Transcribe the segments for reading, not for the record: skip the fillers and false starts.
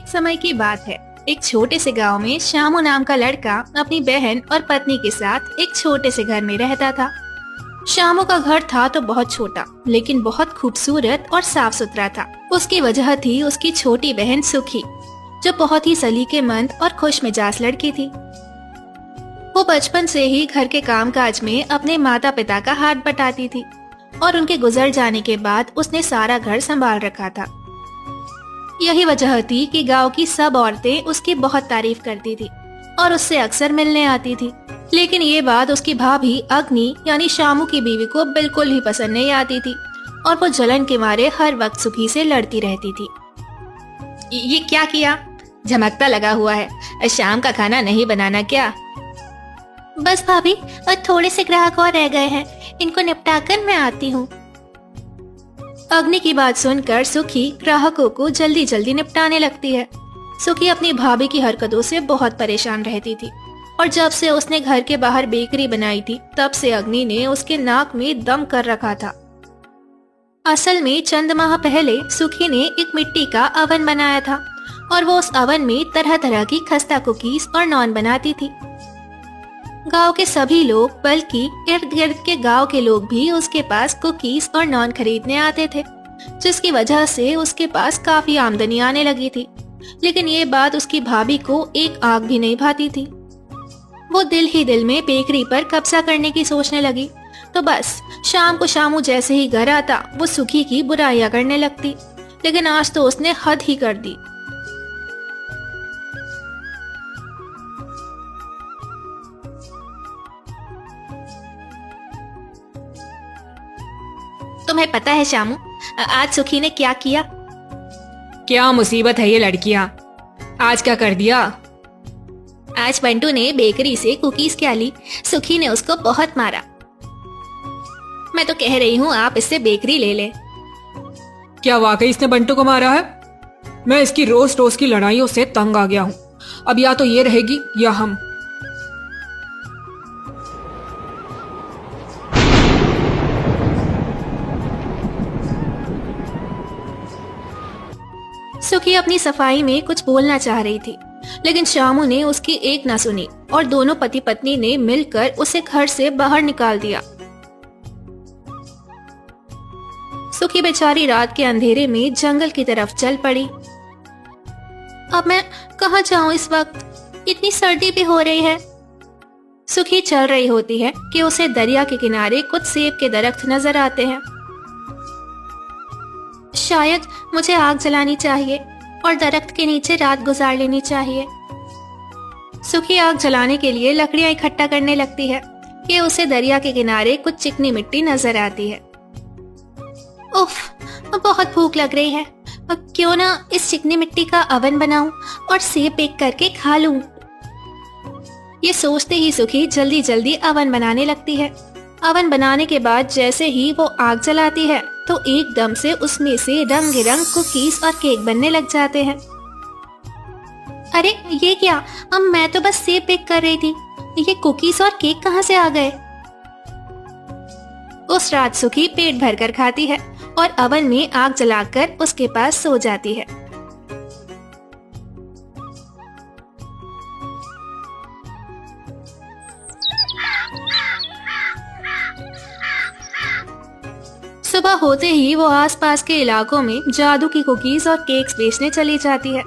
समय की बात है। एक छोटे से गांव में श्यामू नाम का लड़का अपनी बहन और पत्नी के साथ एक छोटे से घर में रहता था। श्यामू का घर था तो बहुत छोटा, लेकिन बहुत खूबसूरत और साफ सुथरा था। उसकी वजह थी उसकी छोटी बहन सुखी, जो बहुत ही सलीकेमंद और खुश मिजाज लड़की थी। वो बचपन से ही घर के कामकाज में अपने माता पिता का हाथ बटाती थी और उनके गुजर जाने के बाद उसने सारा घर संभाल रखा था। यही वजह थी कि गांव की सब औरतें उसकी बहुत तारीफ करती थी और उससे अक्सर मिलने आती थी। लेकिन ये बात उसकी भाभी अग्नि यानी श्यामू की बीवी को बिल्कुल ही पसंद नहीं आती थी और वो जलन के मारे हर वक्त सुखी से लड़ती रहती थी। ये क्या किया? झमकता लगा हुआ है, शाम का खाना नहीं बनाना क्या? बस भाभी, और थोड़े से ग्राहक और रह गए हैं, इनको निपटा कर मैं आती हूँ। अग्नि की बात सुनकर सुखी ग्राहकों को जल्दी जल्दी निपटाने लगती है। सुखी अपनी भाभी की हरकतों से बहुत परेशान रहती थी और जब से उसने घर के बाहर बेकरी बनाई थी, तब से अग्नि ने उसके नाक में दम कर रखा था। असल में चंद माह पहले सुखी ने एक मिट्टी का अवन बनाया था और वो उस अवन में तरह तरह की खस्ता कुकीज और नॉन बनाती थी। गांव के सभी लोग, बल्कि इर्द गिर्द के गांव के लोग भी उसके पास कुकीज और नॉन खरीदने आते थे, जिसकी वजह से उसके पास काफी आमदनी आने लगी थी। लेकिन ये बात उसकी भाभी को एक आग भी नहीं भाती थी। वो दिल ही दिल में बेकरी पर कब्जा करने की सोचने लगी, तो बस शाम को शामू जैसे ही घर आता वो सुखी की बुराइयां करने लगती। लेकिन आज तो उसने हद ही कर दी। तुम्हें पता है श्यामू, आज सुखी ने क्या किया? क्या मुसीबत है ये लड़कियां, आज क्या कर दिया? आज बंटू ने बेकरी से कुकीज क्या ली, सुखी ने उसको बहुत मारा। मैं तो कह रही हूँ आप इससे बेकरी ले ले। क्या वाकई इसने बंटू को मारा है? मैं इसकी रोज रोज की लड़ाइयों से तंग आ गया हूँ। अब या तो ये रहेगी या हम। सुखी अपनी सफाई में कुछ बोलना चाह रही थी, लेकिन श्यामू ने उसकी एक ना सुनी और दोनों पति पत्नी ने मिलकर उसे घर से बाहर निकाल दिया। सुखी बेचारी रात के अंधेरे में जंगल की तरफ चल पड़ी। अब मैं कहाँ जाऊं इस वक्त? इतनी सर्दी भी हो रही है। सुखी चल रही होती है कि उसे दरिया के किनारे कुछ सेब के दरख्त नजर आते हैं। शायद मुझे आग जलानी चाहिए और दरख्त के नीचे रात गुजार लेनी चाहिए। सुखी आग जलाने के लिए लकड़ियां इकट्ठा करने लगती है कि उसे दरिया के किनारे कुछ चिकनी मिट्टी नजर आती है। उफ, बहुत भूख लग रही है। क्यों ना इस चिकनी मिट्टी का अवन बनाऊं और सेब बेक करके खा लूं। ये सोचते ही सुखी जल्दी जल्दी अवन बनाने लगती है। अवन बनाने के बाद जैसे ही वो आग जलाती है तो एकदम से उसमें से रंग बिरंग कुकीज और केक बनने लग जाते हैं। अरे ये क्या? अब मैं तो बस सेब बेक कर रही थी, ये कुकीज और केक कहाँ से आ गए? उस रात सुखी पेट भरकर खाती है और अवन में आग जलाकर उसके पास सो जाती है। सुबह होते ही वो आसपास के इलाकों में जादू की कुकीज और केक्स बेचने चली जाती है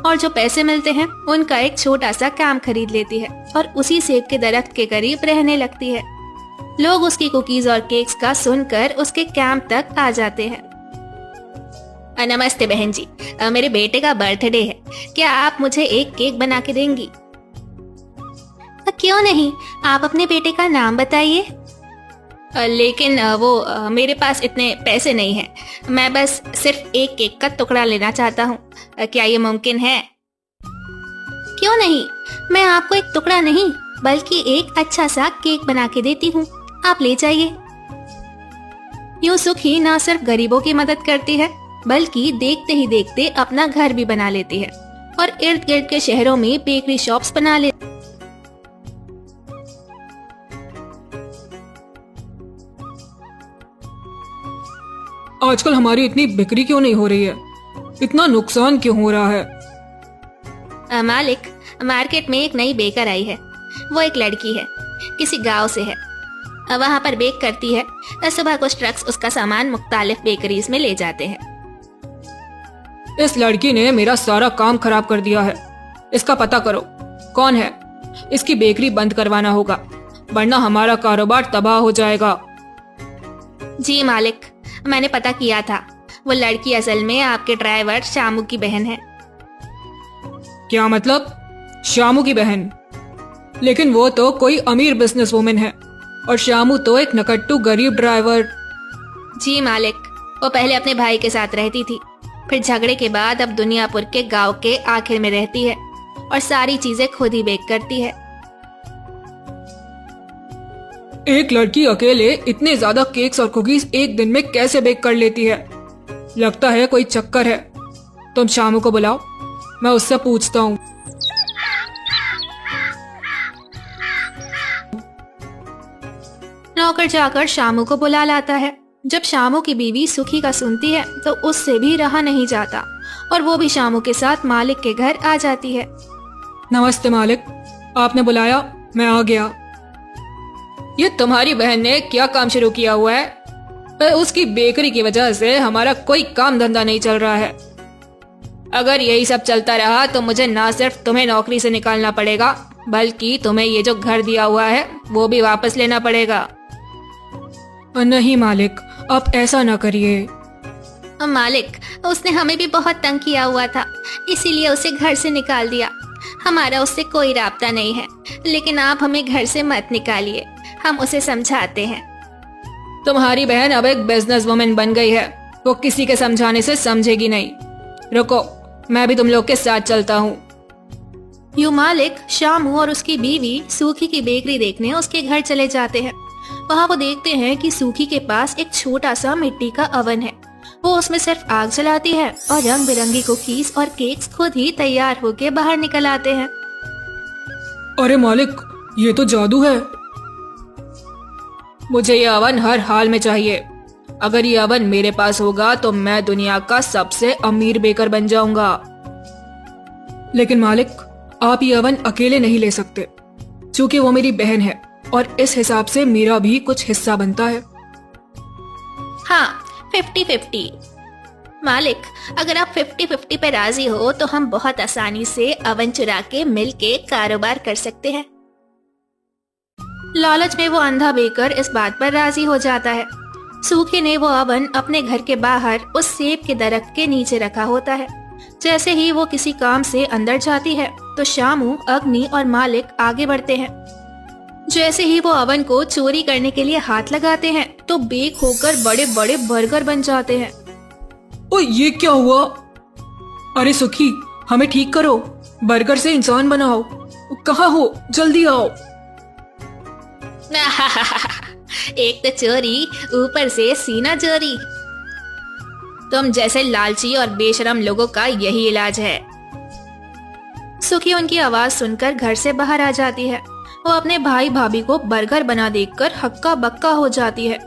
और जो पैसे मिलते हैं उनका एक छोटा सा कैंप खरीद लेती है और उसी सेब के दरख्त के करीब रहने लगती है। लोग उसकी कुकीज और केक्स का सुनकर उसके कैंप तक आ जाते हैं। नमस्ते बहन जी, मेरे बेटे का बर्थडे है, क्या आप मुझे एक केक बना के देंगी? क्यों नहीं, आप अपने बेटे का नाम बताइए। लेकिन वो मेरे पास इतने पैसे नहीं हैं, मैं बस सिर्फ एक केक का टुकड़ा लेना चाहता हूँ, क्या ये मुमकिन है? क्यों नहीं, मैं आपको एक टुकड़ा नहीं बल्कि एक अच्छा सा केक बना के देती हूँ, आप ले जाइए। यूं सुखी ना सिर्फ गरीबों की मदद करती है बल्कि देखते ही देखते अपना घर भी बना लेती है और इर्द गिर्द के शहरों में बेकरी शॉप्स बना लेती है। आजकल हमारी इतनी बिक्री क्यों नहीं हो रही है? इतना नुकसान क्यों हो रहा है? मालिक, मार्केट में एक नई बेकर आई है। वो एक लड़की है, किसी गांव से है। वहां पर बेक करती है। सुबह कुछ ट्रक्स उसका सामान मुख्तालिफ बेकरीज में ले जाते हैं। इस लड़की ने मेरा सारा काम खराब कर दिया है। इसका पता करो कौन है। इसकी बेकरी बंद करवाना होगा, वरना हमारा कारोबार तबाह हो जाएगा। जी मालिक, मैंने पता किया था। वो लड़की असल में आपके ड्राइवर शामू की बहन है। क्या मतलब? शामू की बहन? लेकिन वो तो कोई अमीर बिजनेस वुमेन है और शामू तो एक नकट्टू गरीब ड्राइवर। जी मालिक, वो पहले अपने भाई के साथ रहती थी, फिर झगड़े के बाद अब दुनियापुर के गांव के आखिर में रहती है और सारी चीजें खुद ही बेक करती है। एक लड़की अकेले इतने ज्यादा केक्स और कुकीज एक दिन में कैसे बेक कर लेती है? लगता है कोई चक्कर है। तुम शामू को बुलाओ, मैं उससे पूछता हूँ। नौकर जाकर शामू को बुला लाता है। जब शामू की बीवी सुखी का सुनती है तो उससे भी रहा नहीं जाता और वो भी शामू के साथ मालिक के घर आ जाती है। नमस्ते मालिक, आपने बुलाया, मैं आ गया। ये तुम्हारी बहन ने क्या काम शुरू किया हुआ है? उसकी बेकरी की वजह से हमारा कोई काम धंधा नहीं चल रहा है। अगर यही सब चलता रहा तो मुझे ना सिर्फ तुम्हें नौकरी से निकालना पड़ेगा, बल्कि तुम्हें ये जो घर दिया हुआ है वो भी वापस लेना पड़ेगा। नहीं मालिक, आप ऐसा ना करिए। मालिक, उसने हमें भी बहुत तंग किया हुआ था, इसीलिए उसे घर से निकाल दिया। हमारा उससे कोई राब्ता नहीं है, लेकिन आप हमें घर से मत निकालिए, हम उसे समझाते हैं। तुम्हारी बहन अब एक बिजनेस वुमेन बन गई है, वो किसी के समझाने से समझेगी नहीं। रुको, मैं भी तुम लोग के साथ चलता हूँ। यूं मालिक शामू और उसकी बीवी सूखी की बेकरी देखने उसके घर चले जाते हैं। वहाँ वो देखते हैं कि सूखी के पास एक छोटा सा मिट्टी का अवन है। वो उसमें सिर्फ आग जलाती है और रंग बिरंगी कुकीज और केक्स खुद ही तैयार होके बाहर निकल आते हैं। अरे मालिक, ये तो जादू है। मुझे ये अवन हर हाल में चाहिए। अगर ये अवन मेरे पास होगा तो मैं दुनिया का सबसे अमीर बेकर बन जाऊंगा। लेकिन मालिक, आप ये अवन अकेले नहीं ले सकते, क्योंकि वो मेरी बहन है और इस हिसाब से मेरा भी कुछ हिस्सा बनता है। हाँ, 50-50। मालिक, अगर आप 50-50 पे राजी हो तो हम बहुत आसानी से अवन चुरा के मिल के कारोबार कर सकते हैं। लालच में वो अंधा बेकर इस बात पर राजी हो जाता है। सूखी ने वो अवन अपने घर के बाहर उस सेब के दरख्त के नीचे रखा होता है। जैसे ही वो किसी काम से अंदर जाती है तो शामू, अग्नि और मालिक आगे बढ़ते हैं। जैसे ही वो अवन को चोरी करने के लिए हाथ लगाते हैं तो बेक होकर बड़े बड़े बर्गर बन जाते हैं। ओ, ये क्या हुआ? अरे सुखी, हमें ठीक करो, बर्गर से इंसान बनाओ। कहाँ हो? जल्दी आओ। एक तो चोरी, ऊपर से सीना चोरी। तुम जैसे लालची और बेशरम लोगों का यही इलाज है। सुखी उनकी आवाज सुनकर घर से बाहर आ जाती है। वो अपने भाई भाभी को बर्गर बना देखकर हक्का बक्का हो जाती है।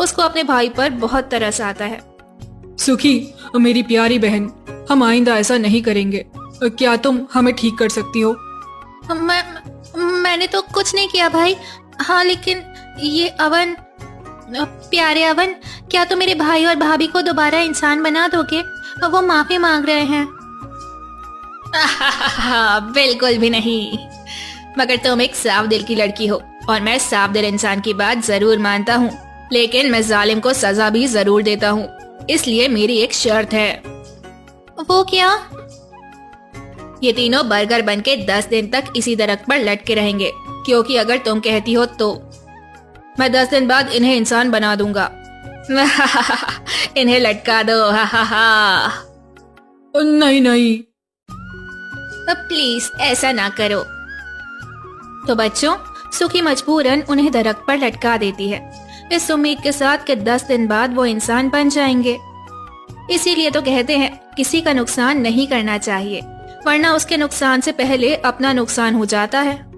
उसको अपने भाई पर बहुत तरस आता है। सुखी, मेरी प्यारी बहन, हम आइंदा ऐसा नहीं करेंगे। क्या तुम हमें ठीक कर सकती हो? मैंने तो कुछ नहीं किया भाई। हाँ, लेकिन ये अवन, प्यारे अवन, क्या तुम मेरे भाई और भाभी को दोबारा इंसान बना दोगे? वो माफी मांग रहे हैं। बिल्कुल भी नहीं, मगर तुम एक साफ दिल की लड़की हो और मैं साफ दिल इंसान की बात जरूर मानता हूँ, लेकिन मैं जालिम को सजा भी जरूर देता हूँ। इसलिए मेरी एक शर्त है। वो क्या? ये तीनों बर्गर बनके 10 दिन तक इसी दरख्त पर लटके रहेंगे, क्योंकि अगर तुम कहती हो तो मैं 10 दिन बाद इन्हें इंसान बना दूंगा। इन्हें लटका दो। नहीं नहीं, प्लीज ऐसा ना करो। तो बच्चों, सुखी मजबूरन उन्हें दरख्त पर लटका देती है, इस उम्मीद के साथ कि 10 दिन बाद वो इंसान बन जाएंगे। इसीलिए तो कहते हैं किसी का नुकसान नहीं करना चाहिए, वरना उसके नुकसान से पहले अपना नुकसान हो जाता है।